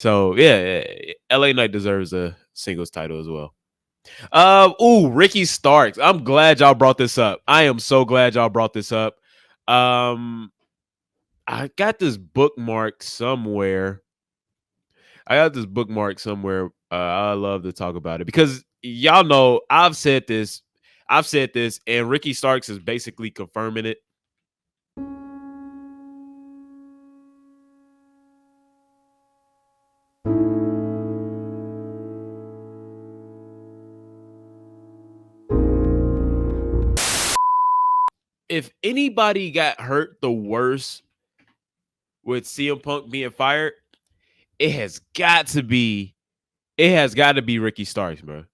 So yeah, LA Knight deserves a singles title as well. Ricky Starks. I'm glad y'all brought this up. I am so glad y'all brought this up. Um, I got this bookmark somewhere. I love to talk about it because y'all know I've said this. And Ricky Starks is basically confirming it. If anybody got hurt the worst with CM Punk being fired, it has got to be Ricky Starks, bro.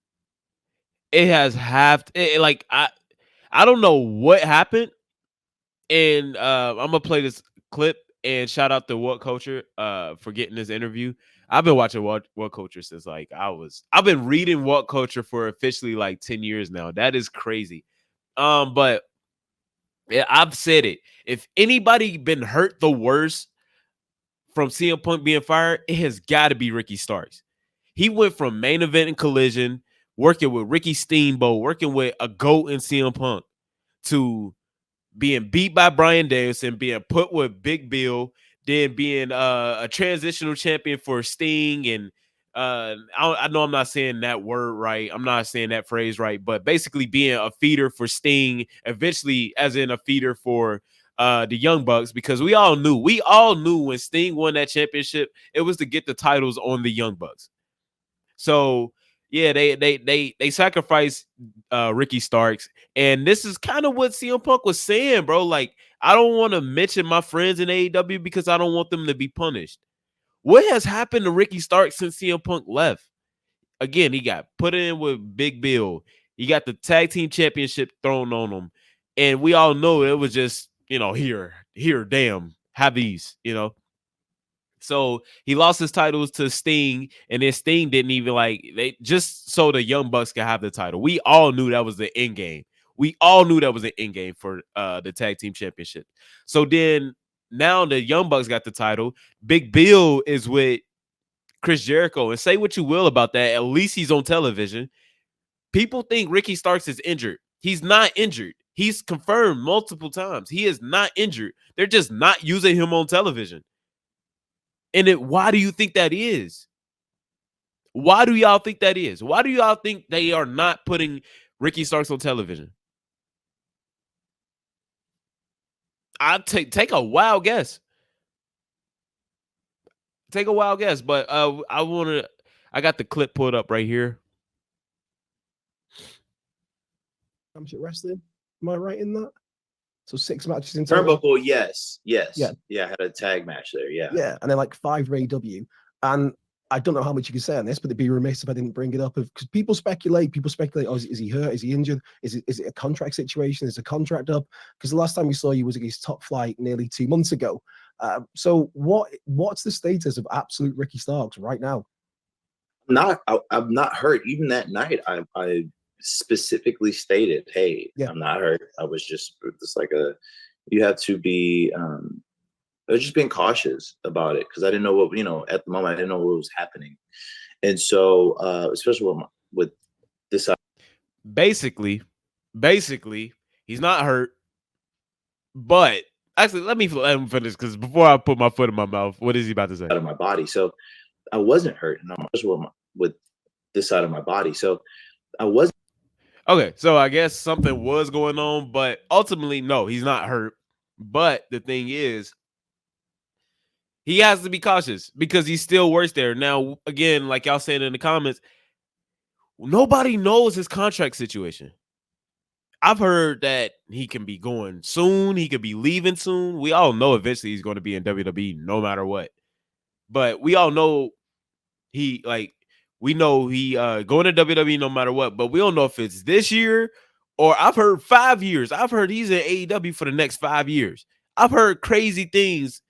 It has like I don't know what happened, and I'm gonna play this clip and shout out to What Culture for getting this interview. I've been watching What Culture since I've been reading What Culture for officially like 10 years now. That is crazy. But yeah, I've said it. If anybody been hurt the worst from CM Punk being fired, it has got to be Ricky Starks. He went from main event and Collision, working with Ricky Steamboat, working with a GOAT in CM Punk, to being beat by Bryan Danielson, being put with Big Bill, then being a transitional champion for Sting. And I know I'm not saying that word right. I'm not saying that phrase right, but basically being a feeder for Sting, eventually as in a feeder for the Young Bucks, because we all knew when Sting won that championship, it was to get the titles on the Young Bucks. So yeah, they sacrificed Ricky Starks, and this is kind of what CM Punk was saying, bro. Like, I don't want to mention my friends in AEW because I don't want them to be punished. What has happened to Ricky Starks since CM Punk left? Again, he got put in with Big Bill. He got the tag team championship thrown on him, and we all know it was just, here, damn, have these. So he lost his titles to Sting, and then Sting didn't even they just so the Young Bucks could have the title. We all knew that was the end game. We all knew that was the end game for the tag team championship. So then now the Young Bucks got the title. Big Bill is with Chris Jericho, and say what you will about that. At least he's on television. People think Ricky Starks is injured. He's not injured. He's confirmed multiple times. He is not injured. They're just not using him on television. And why do you think that is? Why do y'all think that is? Why do y'all think they are not putting Ricky Starks on television? I'll take a wild guess. Take a wild guess, but I got the clip pulled up right here. Championship wrestling. Am I right in that? So 6 matches in total. Turnbuckle, yes. Yeah, I had a tag match there. Yeah, and then like 5 for AEW. And I don't know how much you can say on this, but it'd be remiss if I didn't bring it up. Because people speculate. Oh, is he hurt? Is he injured? Is it a contract situation? Is a contract up? Because the last time we saw you was against Top Flight nearly 2 months ago. So what's the status of absolute Ricky Starks right now? I'm not hurt. Even that night, I specifically stated, "Hey, I'm not hurt. I was just like you have to be." I was just being cautious about it because I didn't know what at the moment I didn't know what was happening, and so especially with this. Basically, he's not hurt, but actually, let him finish because before I put my foot in my mouth, what is he about to say? Out of my body, so I wasn't hurt, and I'm with this side of my body, so I wasn't. Okay, so I guess something was going on, but ultimately, no, he's not hurt. But the thing is, he has to be cautious because he still works there. Now, again, like y'all saying in the comments, nobody knows his contract situation. I've heard that he can be going soon. He could be leaving soon. We all know eventually he's going to be in WWE no matter what. But we all know he going to WWE no matter what. But we don't know if it's this year or I've heard 5 years. I've heard he's in AEW for the next 5 years. I've heard crazy things.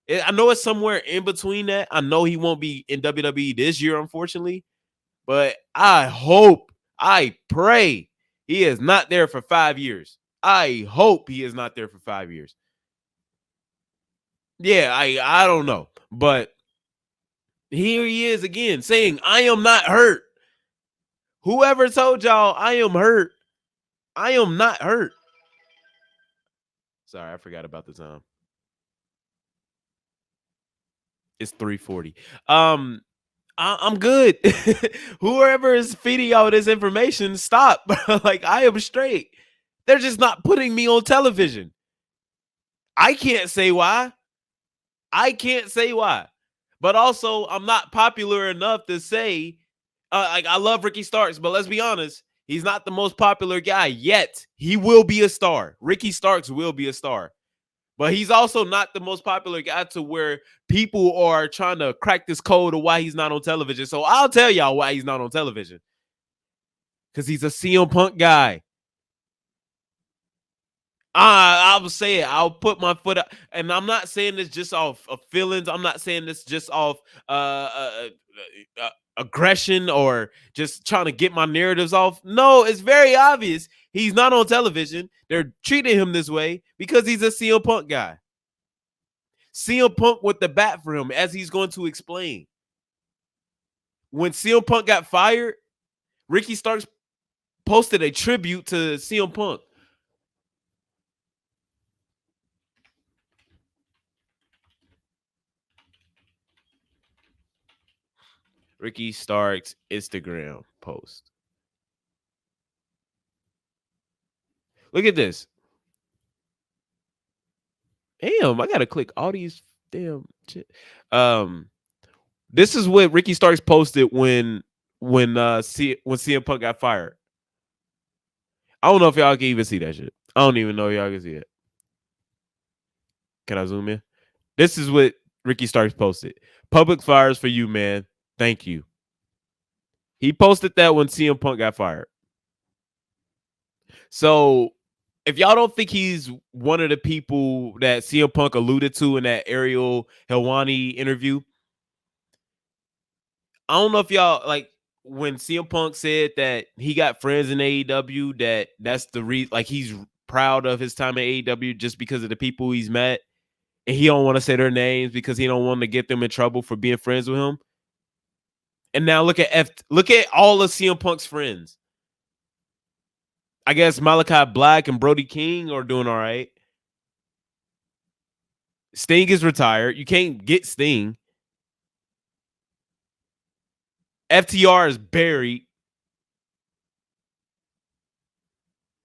I know it's somewhere in between that. I know he won't be in WWE this year, unfortunately. But I pray he is not there for 5 years. I hope he is not there for 5 years. Yeah, I don't know. But Here he is again saying, I am not hurt. Whoever told y'all I am hurt, I am not hurt. Sorry, I forgot about the time. It's 3:40. I'm good. Whoever is feeding y'all this information, stop. Like, I am straight. They're just not putting me on television. I can't say why. But also, I'm not popular enough to say, like, I love Ricky Starks, but let's be honest, he's not the most popular guy yet. He will be a star. Ricky Starks will be a star. But he's also not the most popular guy to where people are trying to crack this code of why he's not on television. So I'll tell y'all why he's not on television. Because he's a CM Punk guy. I'll say it. I'll put my foot up. And I'm not saying this just off of feelings. I'm not saying this just off aggression or just trying to get my narratives off. No, it's very obvious he's not on television. They're treating him this way because he's a CM Punk guy. CM Punk with the bat for him, as he's going to explain. When CM Punk got fired, Ricky Starks posted a tribute to CM Punk. Ricky Starks' Instagram post. Look at this. Damn, I gotta click all these damn shit. This is what Ricky Starks posted when CM Punk got fired. I don't know if y'all can even see that shit. I don't even know if y'all can see it. Can I zoom in? This is what Ricky Starks posted. Public fires for you, man. Thank you. He posted that when CM Punk got fired. So if y'all don't think he's one of the people that CM Punk alluded to in that Ariel Helwani interview, I don't know if y'all like when CM Punk said that he got friends in AEW, that's the reason, like, he's proud of his time at AEW just because of the people he's met, and he don't want to say their names because he don't want to get them in trouble for being friends with him. And now look at all of CM Punk's friends. I guess Malachi Black and Brody King are doing all right. Sting is retired. You can't get Sting. FTR is buried.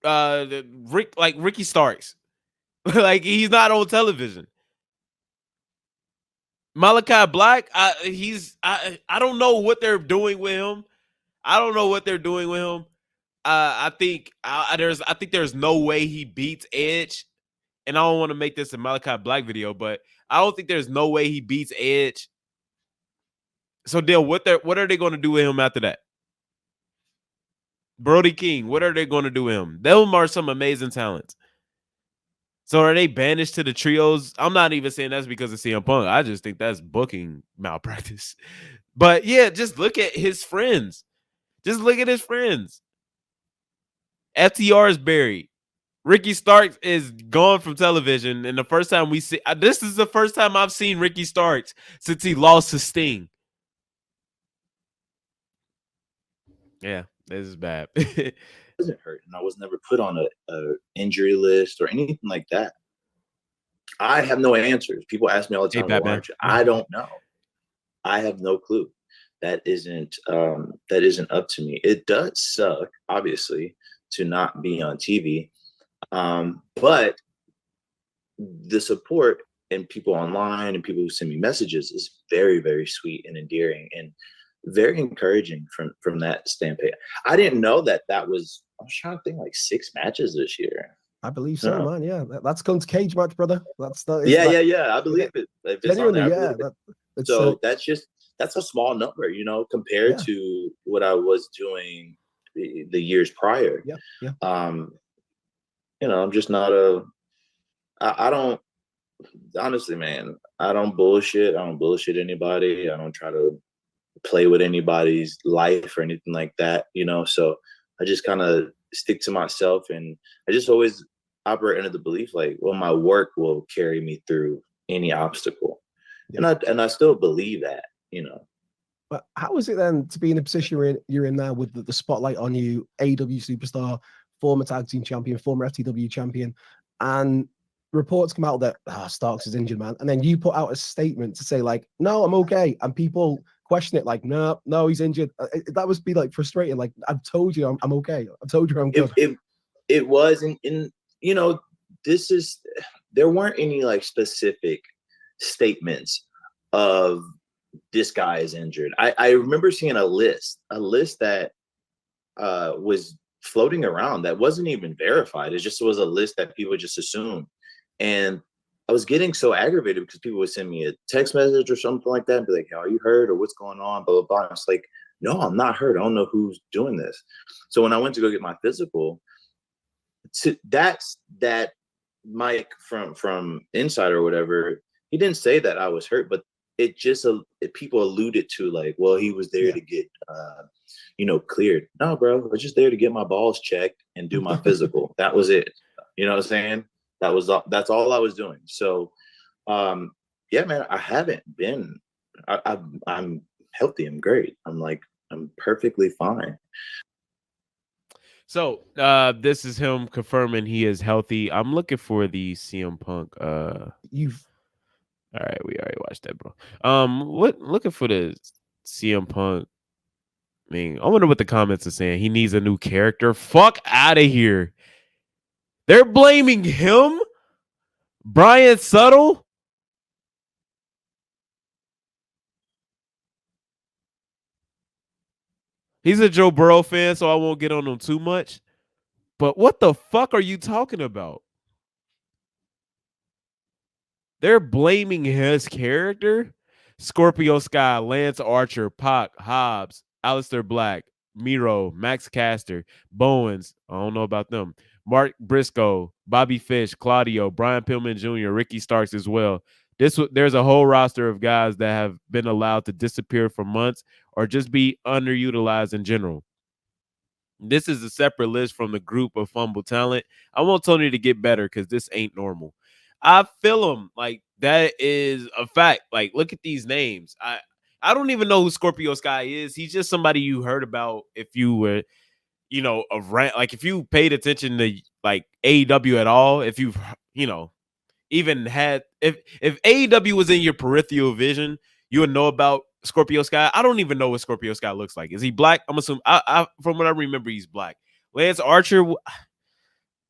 Ricky Starks. Like, he's not on television. Malachi Black, I don't know what they're doing with him. I think there's no way he beats Edge. And I don't want to make this a Malachi Black video, but I don't think there's no way he beats Edge. So, Dale, what are they going to do with him after that? Brody King, what are they going to do with him? Them are some amazing talents. So are they banished to the trios? I'm not even saying that's because of CM Punk. I just think that's booking malpractice. But yeah, just look at his friends. FTR is buried. Ricky Starks is gone from television. And the first time this is the first time I've seen Ricky Starks since he lost to Sting. Yeah, this is bad. I wasn't hurt, and I was never put on a injury list or anything like that. I have no answers. People ask me all the time, Hey, well, I don't know. I have no clue. That isn't up to me. It does suck, obviously, to not be on TV. But the support and people online and people who send me messages is very, very sweet and endearing and very encouraging from that standpoint. I didn't know that was, I was trying to think, like 6 matches this year. I believe so, man. Yeah, that's Guns Cage match, brother. Yeah. I believe it. If it's on there, so that's a small number, compared to what I was doing the years prior. Yeah. I'm just not I don't, honestly, man, I don't bullshit. I don't bullshit anybody. I don't try to play with anybody's life or anything like that, so I just kind of stick to myself, and I just always operate under the belief, like, well, my work will carry me through any obstacle. And I still believe that, But how is it then to be in a position you're in now with the spotlight on you, AEW superstar, former tag team champion, former FTW champion, and reports come out that Starks is injured, man, and then you put out a statement to say like, no, I'm okay, and people question it like, no, he's injured. That must be like frustrating. Like, I've told you I'm okay. I've told you I'm good. It was, and this is, there weren't any like specific statements of this guy is injured. I remember seeing a list that was floating around that wasn't even verified. It just was a list that people just assumed. And I was getting so aggravated because people would send me a text message or something like that and be like, hey, are you hurt or what's going on? Blah, blah, blah. It's like, no, I'm not hurt. I don't know who's doing this. So when I went to go get my physical, that Mike from Insider or whatever, he didn't say that I was hurt, but it just people alluded to like, well, he was there to get cleared. No, bro, I was just there to get my balls checked and do my physical. That was it. You know what I'm saying? That's all I was doing. So yeah, man, I haven't been. I'm healthy. I'm great. I'm perfectly fine. So this is him confirming he is healthy. I'm looking for the CM Punk. You've all right, we already watched that, bro. Looking for the CM Punk. I mean, I wonder what the comments are saying. He needs a new character. Fuck out of here. They're blaming him, Brian Subtle. He's a Joe Burrow fan, so I won't get on him too much. But what the fuck are you talking about? They're blaming his character? Scorpio Sky, Lance Archer, Pac, Hobbs, Aleister Black, Miro, Max Caster, Bowens. I don't know about them. Mark Briscoe, Bobby Fish, Claudio, Brian Pillman Jr., Ricky Starks as well. There's a whole roster of guys that have been allowed to disappear for months or just be underutilized in general. This is a separate list from the group of fumble talent. I want Tony to get better because this ain't normal. I feel him. Like, that is a fact. Like, look at these names. I don't even know who Scorpio Sky is. He's just somebody you heard about if you were, like if you paid attention to like AEW at all, if you've, even had, if AEW was in your peripheral vision, you would know about Scorpio Sky. I don't even know what Scorpio Sky looks like. Is he black? I'm assuming. From what I remember, he's black. Lance Archer,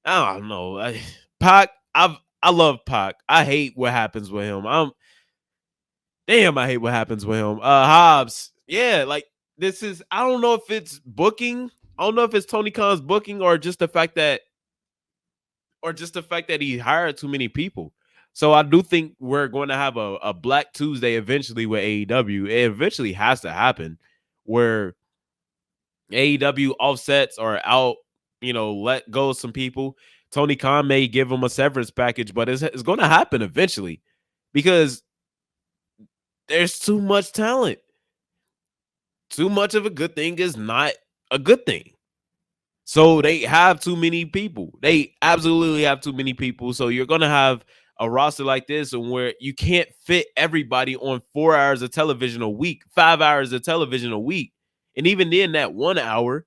I don't know. Pac, I love Pac. I hate what happens with him. I hate what happens with him. Hobbs, yeah, like this is. I don't know if it's booking. I don't know if it's Tony Khan's booking or just the fact that he hired too many people. So I do think we're going to have a Black Tuesday eventually with AEW. It eventually has to happen where AEW offsets or out, let go of some people. Tony Khan may give them a severance package, but it's going to happen eventually because there's too much talent. Too much of a good thing is not a good thing. So they have too many people. They absolutely have too many people. So you're going to have a roster like this and where you can't fit everybody on 4 hours of television a week, 5 hours of television a week. And even then, that 1 hour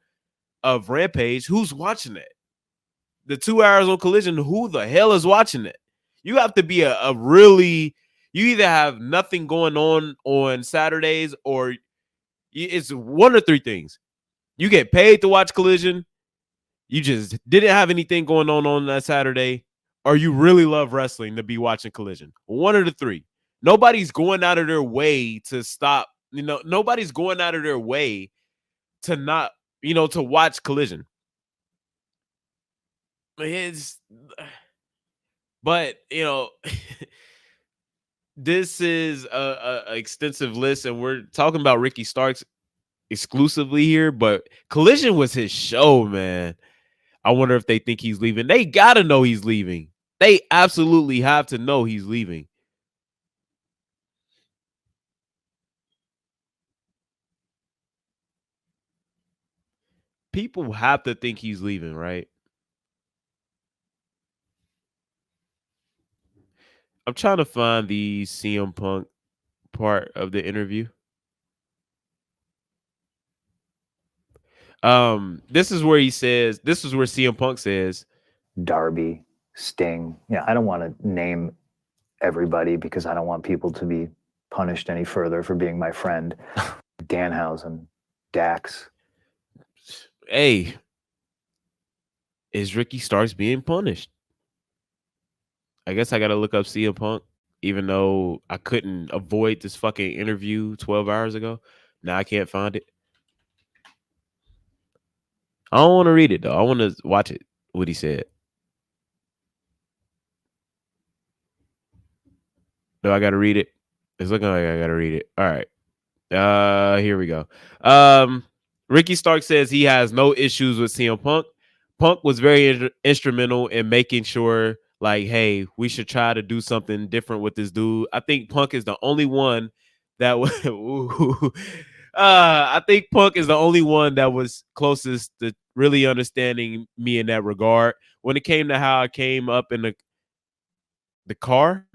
of Rampage, who's watching it? The 2 hours on Collision, who the hell is watching it? You have to be a really, you either have nothing going on Saturdays or it's one or three things. You get paid to watch Collision, you just didn't have anything going on that Saturday, or you really love wrestling to be watching Collision. One of the three. Nobody's going out of their way to stop. Nobody's going out of their way to not, to watch Collision. But this is a extensive list, and we're talking about Ricky Starks exclusively here. But Collision was his show, man. I wonder if they think he's leaving. They got to know he's leaving. They absolutely have to know he's leaving. People have to think he's leaving, right? I'm trying to find the CM Punk part of the interview. This is where he says. This is where CM Punk says, Darby, Sting. Yeah, I don't want to name everybody because I don't want people to be punished any further for being my friend. Danhausen, Dax. "Hey, is Ricky Starks being punished?" I guess I got to look up CM Punk, even though I couldn't avoid this fucking interview 12 hours ago. Now I can't find it. I don't want to read it though. I want to watch it. What he said. Do I got to read it? It's looking like I got to read it. All right. Here we go. Ricky Stark says he has no issues with CM Punk. Punk was very instrumental in making sure, like, hey, we should try to do something different with this dude. I think Punk is the only one that was. I think Punk is the only one that was closest to really understanding me in that regard. When it came to how I came up in the car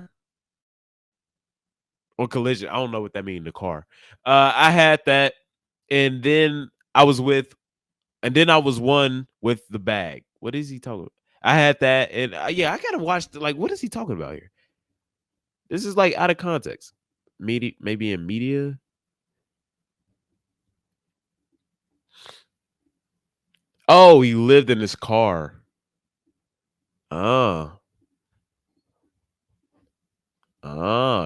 or collision, I don't know what that means. The car. I had that, and then I was one with the bag. What is he talking about? I had that, and yeah, I gotta watch. Like, what is he talking about here? This is like out of context. Media, maybe in media. Oh, he lived in his car. Oh,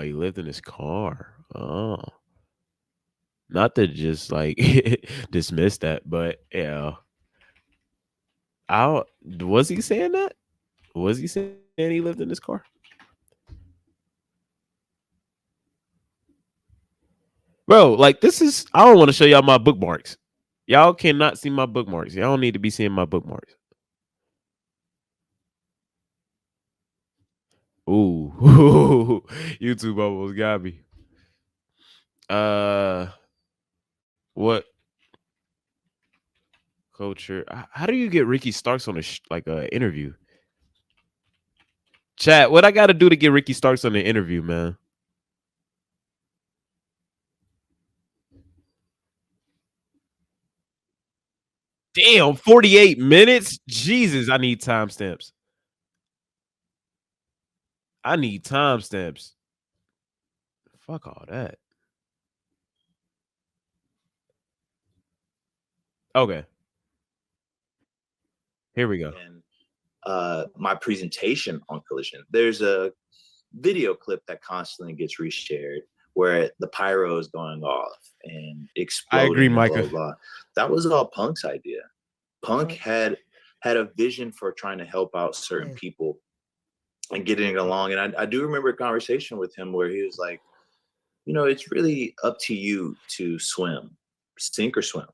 he lived in his car. Oh, not to just like dismiss that, but yeah. Was he saying that? Was he saying he lived in his car? Bro, like this is I don't want to show y'all my bookmarks. Y'all cannot see my bookmarks. Y'all don't need to be seeing my bookmarks. Ooh. YouTube almost got me. What culture? How do you get Ricky Starks on a interview? Chat, what I got to do to get Ricky Starks on the interview, man? Damn, 48 minutes? Jesus, I need timestamps. I need timestamps. Fuck all that. Okay. Here we go. And my presentation on Collision, there's a video clip that constantly gets reshared where the pyro is going off and exploding. I agree, and Micah. blah, blah. That was all Punk's idea. Punk had a vision for trying to help out certain people and getting it along. And I do remember a conversation with him where he was like, you know, it's really up to you to swim, sink or swim.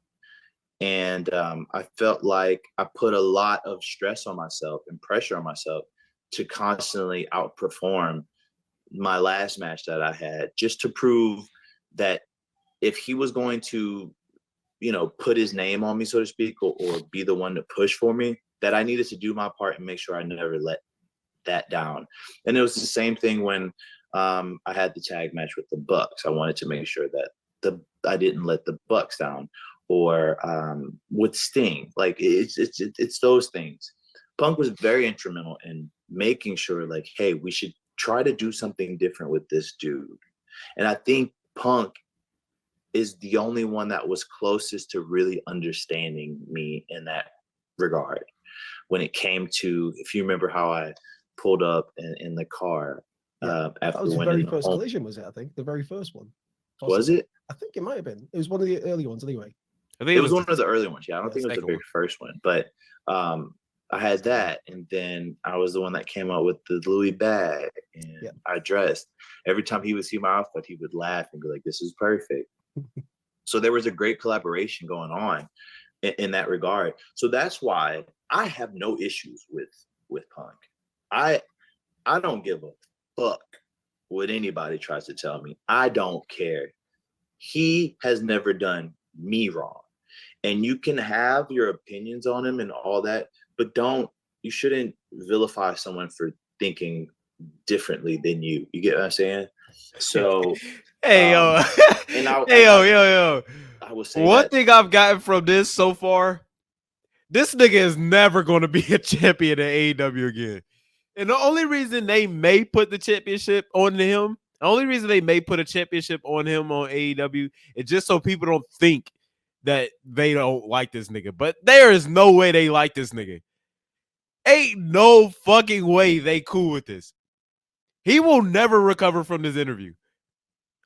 And I felt like I put a lot of stress on myself and pressure on myself to constantly outperform my last match that I had, just to prove that if he was going to, you know, put his name on me, so to speak, or be the one to push for me, that I needed to do my part and make sure I never let that down. And it was the same thing when I had the tag match with the Bucks. I wanted to make sure that I didn't let the Bucks down. Or with Sting, like it's those things. Punk was very instrumental in making sure, like, hey, we should try to do something different with this dude. And I think Punk is the only one that was closest to really understanding me in that regard. When it came to, if you remember how I pulled up in the car after that was the very first collision, was it? I think the very first one. Possibly. Was it? I think it might have been. It was one of the early ones, anyway. I think it was one of the early ones. Yeah, I don't think it was the very first one, but I had that, and then I was the one that came out with the Louis bag, and I dressed. Every time he would see my outfit, he would laugh and be like, "This is perfect." So there was a great collaboration going on in that regard. So that's why I have no issues with Punk. I don't give a fuck what anybody tries to tell me. I don't care. He has never done me wrong. And you can have your opinions on him and all that, but you shouldn't vilify someone for thinking differently than you. You get what I'm saying? So hey yo, I will say one that thing I've gotten from this so far, this nigga is never going to be a champion in AEW again. And the only reason they may put the championship on him, the only reason they may put a championship on him on AEW is just so people don't think that they don't like this nigga. But there is no way they like this nigga. Ain't no fucking way they cool with this. He will never recover from this interview.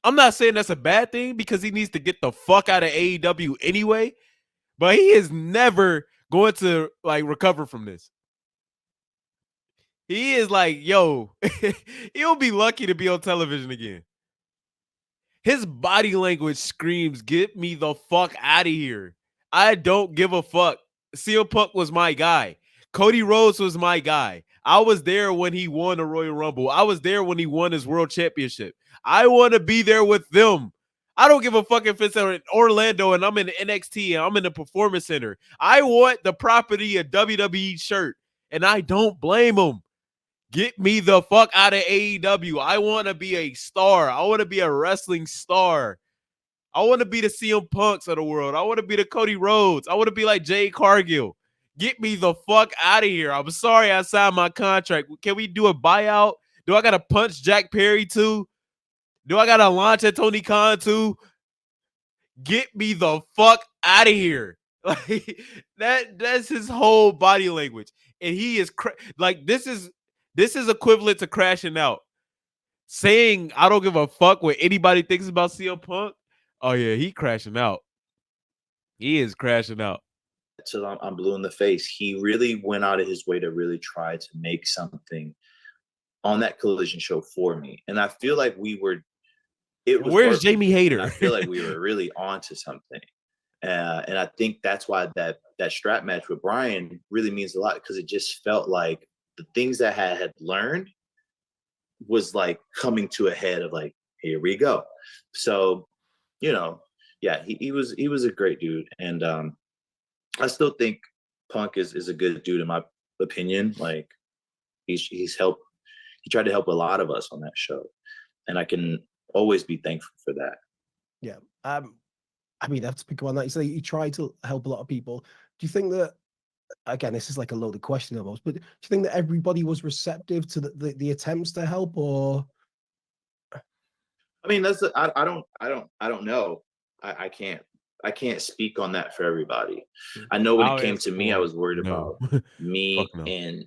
I'm not saying that's a bad thing because he needs to get the fuck out of AEW anyway, but he is never going to like recover from this. He is like, yo, he'll be lucky to be on television again. His body language screams, get me the fuck out of here. I don't give a fuck. CM Punk was my guy. Cody Rhodes was my guy. I was there when he won the Royal Rumble. I was there when he won his world championship. I want to be there with them. I don't give a fuck if it's in Orlando and I'm in NXT and I'm in the Performance Center. I want the property of WWE shirt, and I don't blame him. Get me the fuck out of AEW. I want to be a star. I want to be a wrestling star. I want to be the CM Punks of the world. I want to be the Cody Rhodes. I want to be like Jade Cargill. Get me the fuck out of here. I'm sorry I signed my contract. Can we do a buyout? Do I got to punch Jack Perry too? Do I got to launch at Tony Khan too? Get me the fuck out of here. Like that's his whole body language. And he is like this is equivalent to crashing out. Saying I don't give a fuck what anybody thinks about CM Punk. Oh yeah, he crashing out. He is crashing out. Till I'm blue in the face. He really went out of his way to really try to make something on that Collision show for me, and I feel like we were. It was Where's working, Jamie Hayter? I feel like we were really onto something, and I think that's why that strap match with Brian really means a lot because it just felt like the things that I had learned was like coming to a head of like, here we go. So, yeah, he was a great dude, and I still think Punk is a good dude in my opinion. Like he's helped. He tried to help a lot of us on that show, and I can always be thankful for that. Yeah. I mean, I have to pick one that you say you try to help a lot of people. Do you think that, again, this is like a loaded question almost, but do you think that everybody was receptive to the attempts to help, or? I mean, I don't know. I can't speak on that for everybody. I know when it came to me, I was worried about me and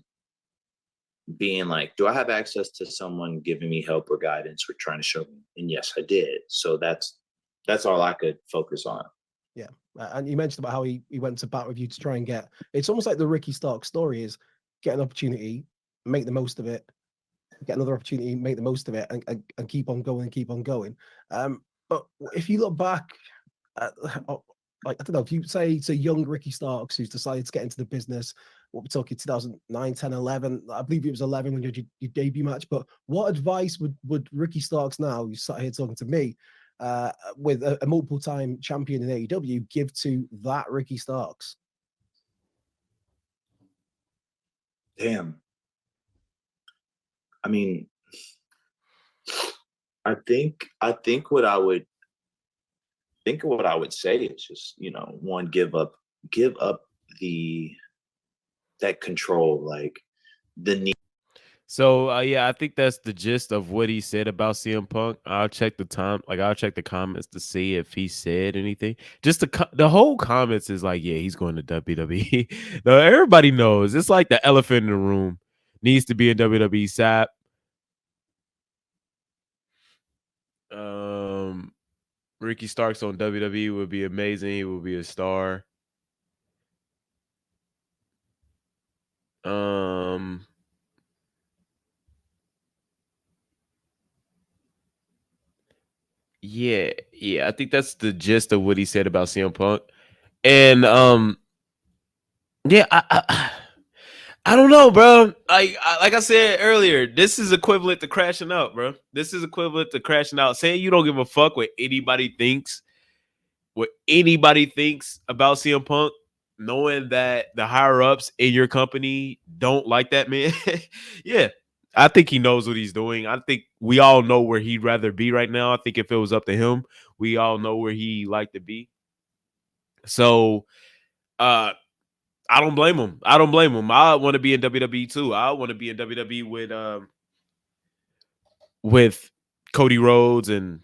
being like, do I have access to someone giving me help or guidance or trying to show me? And yes, I did. So that's all I could focus on. Yeah. And you mentioned about how he went to bat with you to try and get, it's almost like the Ricky Stark story is get an opportunity, make the most of it, get another opportunity, make the most of it, and keep on going and keep on going. But if you look back at, like, I don't know, if you say to young Ricky Starks who's decided to get into the business, what we're talking 2009, 10, 11, I believe it was 11 when you did your debut match, but what advice would Ricky Starks now, who's sat here talking to me, with a multiple-time champion in AEW, give to that Ricky Starks? Damn. I mean, I think what I would say is just, one, give up that control, like the need. So yeah, I think that's the gist of what he said about CM Punk. I'll check the comments to see if he said anything. Just the whole comments is like, yeah, he's going to WWE. No, everybody knows it's like the elephant in the room needs to be in WWE. SAP. Ricky Starks on WWE would be amazing. He would be a star. Yeah, I think that's the gist of what he said about CM Punk. And yeah, I don't know, bro. Like I said earlier, this is equivalent to crashing out, bro. This is equivalent to crashing out. Saying you don't give a fuck what anybody thinks about CM Punk, knowing that the higher ups in your company don't like that man. Yeah, I think he knows what he's doing. I think we all know where he'd rather be right now. I think if it was up to him, we all know where he like to be. So I don't blame him. I don't blame him. I want to be in WWE too. I want to be in WWE with Cody Rhodes and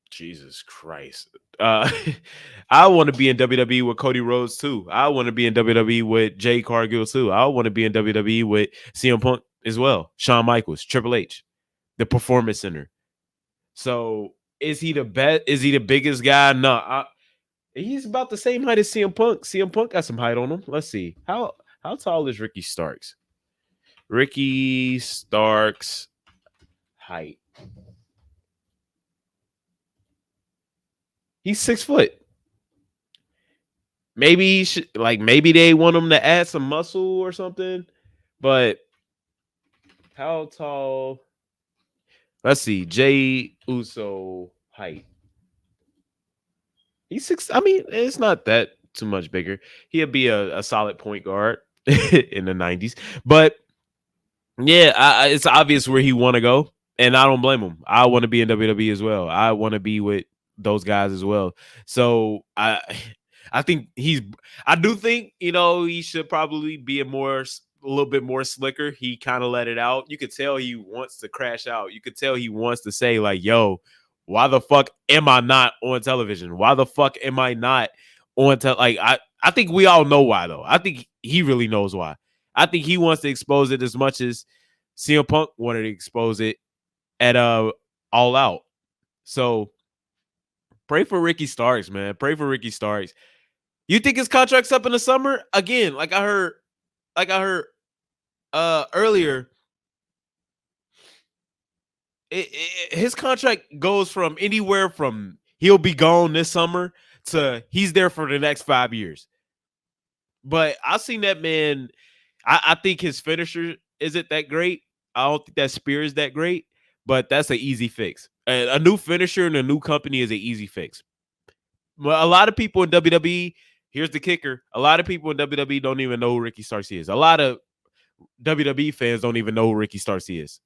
Jesus Christ. I want to be in WWE with Cody Rhodes too. I want to be in WWE with Jay Cargill too. I want to be in WWE with CM Punk as well. Shawn Michaels, Triple H, the Performance Center. So is he the best? Is he the biggest guy? No, he's about the same height as CM Punk. CM Punk got some height on him. Let's see. How tall is Ricky Starks? Ricky Starks height. He's 6 foot. Maybe he should, maybe they want him to add some muscle or something. But how tall? Let's see. Jay Uso height. He's 6. I mean, it's not that too much bigger. He'll be a solid point guard in the 90s. But yeah, it's obvious where he want to go. And I don't blame him. I want to be in WWE as well. I want to be with those guys as well. So I think I do think, he should probably be a little bit more slicker. He kind of let it out. You could tell he wants to crash out. You could tell he wants to say like, yo, why the fuck am I not on television? Why the fuck am I not on I think we all know why though. I think he really knows why. I think he wants to expose it as much as CM Punk wanted to expose it at All Out. So pray for Ricky Starks, man. Pray for Ricky Starks. You think his contract's up in the summer? Again, like I heard earlier, his contract goes from anywhere from he'll be gone this summer to he's there for the next 5 years. But I've seen that man. I think his finisher isn't that great. I don't think that spear is that great, but that's an easy fix. A new finisher in a new company is an easy fix. Well, a lot of people in WWE, here's the kicker. A lot of people in WWE don't even know who Ricky Starks is. A lot of WWE fans don't even know who Ricky Starks is.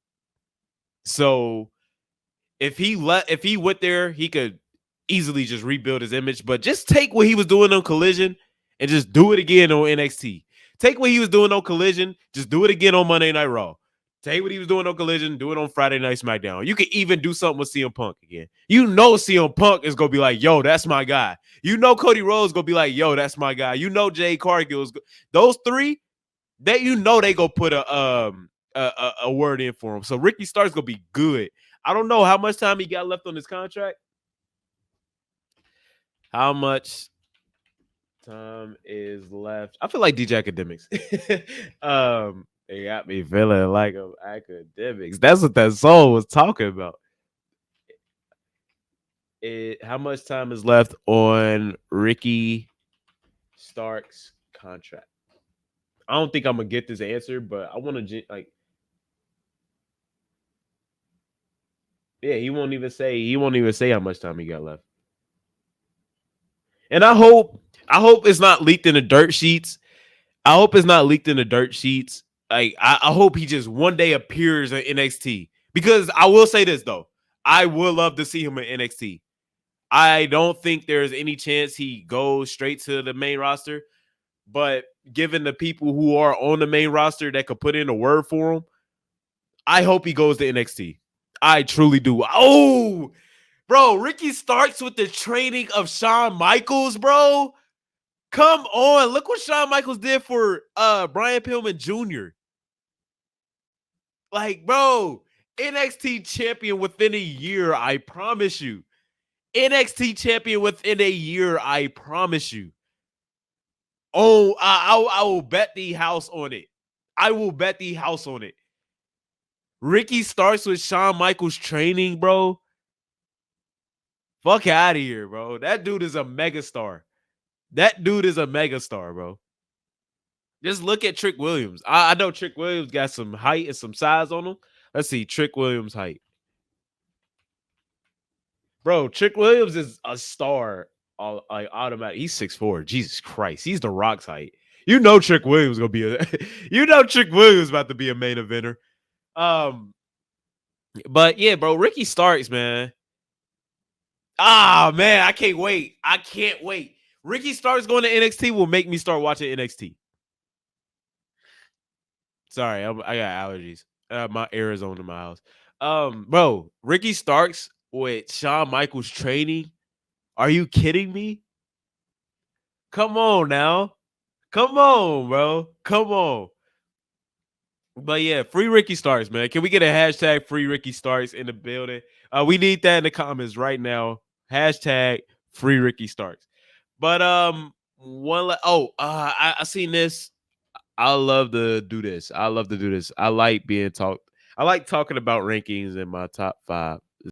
So if he went there, he could easily just rebuild his image. But just take what he was doing on Collision and just do it again on NXT. Take what he was doing on Collision, just do it again on Monday Night Raw. Take what he was doing on Collision, do it on Friday Night SmackDown. You can even do something with CM Punk again. You know CM Punk is going to be like, yo, that's my guy. You know Cody Rhodes is going to be like, yo, that's my guy. You know Jay Cargill is those three, they go put a word in for him. So Ricky Starks going to be good. I don't know how much time he got left on his contract. How much time is left? I feel like DJ Academics. They got me feeling like I'm Academics. That's what that song was talking about. How much time is left on Ricky Starks' contract? I don't think I'm gonna get this answer, but I want to yeah, he won't even say how much time he got left. And I hope it's not leaked in the dirt sheets. I hope it's not leaked in the dirt sheets. Like I hope he just one day appears in NXT. Because I will say this though, I would love to see him in NXT. I don't think there's any chance he goes straight to the main roster. But given the people who are on the main roster that could put in a word for him, I hope he goes to NXT. I truly do. Oh, bro, Ricky Starks with the training of Shawn Michaels, bro. Come on. Look what Shawn Michaels did for Brian Pillman Jr. Like, bro, NXT champion within a year, I promise you. NXT champion within a year, I promise you. Oh, I will bet the house on it. I will bet the house on it. Ricky Starks with Shawn Michaels training, bro. Fuck out of here, bro. That dude is a megastar. That dude is a megastar, bro. Just look at Trick Williams. I know Trick Williams got some height and some size on him. Let's see, Trick Williams' height. Bro, Trick Williams is a star. Automatic. He's 6'4". Jesus Christ. He's the Rock's height. You know Trick Williams gonna be Trick Williams about to be a main eventer. But yeah, bro, Ricky Starks, man. Ah, man, I can't wait. I can't wait. Ricky Starks going to NXT will make me start watching NXT. Sorry, I got allergies. My Arizona in my house. Bro, Ricky Starks with Shawn Michaels training. Are you kidding me? Come on now. Come on, bro. Come on. But yeah, free Ricky Starks, man. Can we get a hashtag free Ricky Starks in the building? We need that in the comments right now. Hashtag free Ricky Starks. But I seen this. I love to do this. I like being talked. I like talking about rankings in my top 5.